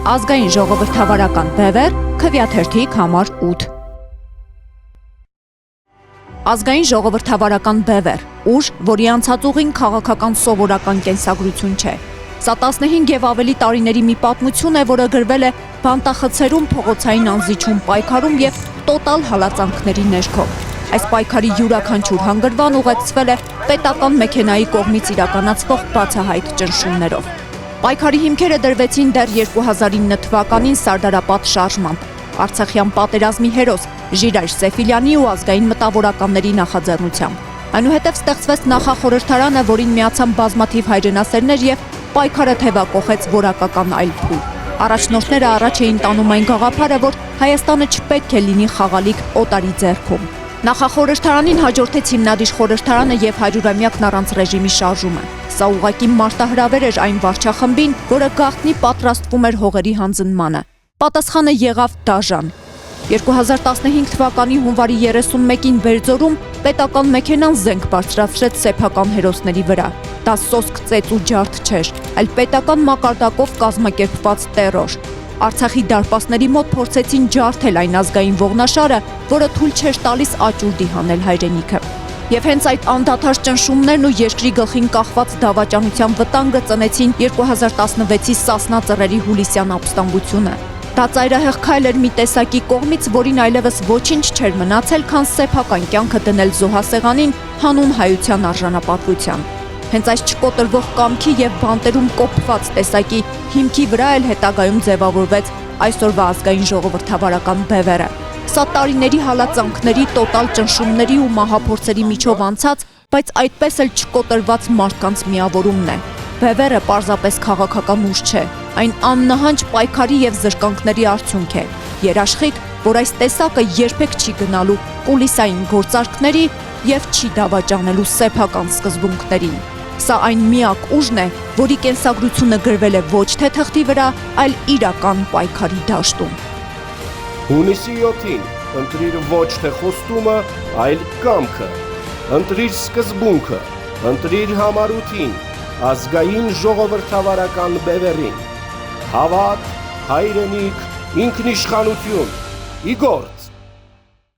Ազգային ժողովրդավարական բևեռ, քվեաթերթիկ համար 8։ Ազգային ժողովրդավարական բևեռ, ուժ, որի անցած ուղին քաղաքական սովորական կենսագրություն չէ։ Սա 15 եւ ավելի տարիների մի պատմություն է, որը գրվել է բանտախցերում, փողոցային անզիջում, պայքարում եւ տոտալ հալածանքների ներքո։ Այս պայքարի յուրաքանչյուր հանգրվան ուղեկցվել է պետական մեքենայի կողմից իրականացվող բացահայտ ճնշումներով։ Պայքարի հիմքերը դրվեցին դեռ 2009 թվականին Սարդարապատ շարժմամբ։ Արցախյան պատերազմի հերոս Ժիրայր Սեֆիլյանի ու ազգային մտավորականների նախաձեռնությամբ։ Այնուհետև ստեղծվեց նախախորհրդարանը, որին միացան բազմաթիվ հայրենասերներ եւ պայքարը թևակողեց որակական այլ փուլ։ Առաջնորդները առաջ էին տանում այն գաղափարը, որ Հայաստանը չպետք է լինի խաղալիք օտարի ձեռքում։ Նախախորհրդարանին հաջորդեց հիմնադիր խորհրդարանը եւ 100-ամյակն առանց ռեժիմի շարժումը։ Սա ուղղակի մարտահրավեր էր այն վարչախմբին, որը գաղտնի պատրաստվում էր հողերի հանձնմանը։ Պատասխանը եղավ դաժան։ 2015 թվականի հունվարի 31-ին Բերձորում պետական մեքենան զենք բարձրացրեց սեփական հերոսների վրա։ Դա սոսկ ծեծ ու ջարդ չէր, այլ պետական մակարդակով կազմակերպված տերոր։ Արցախի դարպասների մոտ փորձեցին ջարդել այն ազգային ողնաշարը, որը թույլ չէր տալիս աճուրդի հանել հայրենիքը։ Եվ հենց այդ անդադար ճնշումներն ու երկրի գլխին կախված դավաճանության վտանգը ծնեցին 2016-ի Սասնա ծռերի հուլիսյան ապստամբությունը։ Դա ծայրահեղ քայլ էր մի տեսակի կողմից, որին այլևս ոչինչ չէր մնացել, քան սեփական կյանքը դնել զոհասեղանին հանուն հայության արժանապատվության։ Հենց այս չկոտրվող կամքի եւ բանտերում կոփված տեսակի հիմքի վրա էլ հետագայում ձևավորվեց այսօրվա ազգային ժողովրդավարական բևեռը։ Սա տարիների հալածանքների, տոտալ ճնշումների ու մահափորձերի միջով անցած, բայց այդպես էլ չկոտրված մարդկանց միավորումն է։ Բևեռը պարզապես քաղաքական ուժ չէ, այն աննահանջ պայքարի եւ զրկանքների արդյունք է։ Երաշխիք, որ այս տեսակը երբեք չի գնալու կուլիսային գործարքների եւ չի դավաճանելու սեփական սկզբունքներին։ Սա այն միակ ուժն է, որի կենսագրությունը գրվել է ոչ թե թղթի վրա, այլ իրական պայքարի դաշտում։ Հունիսի 7-ին ընտրիր ոչ թե խոստումը, այլ կամքը, ընտրիր սկզբունքը, ընտրիր համառութին, ազգային ժողովրդավարական բևեռին, հավատ, հայրենիք, ինքնիշխանություն, իգործ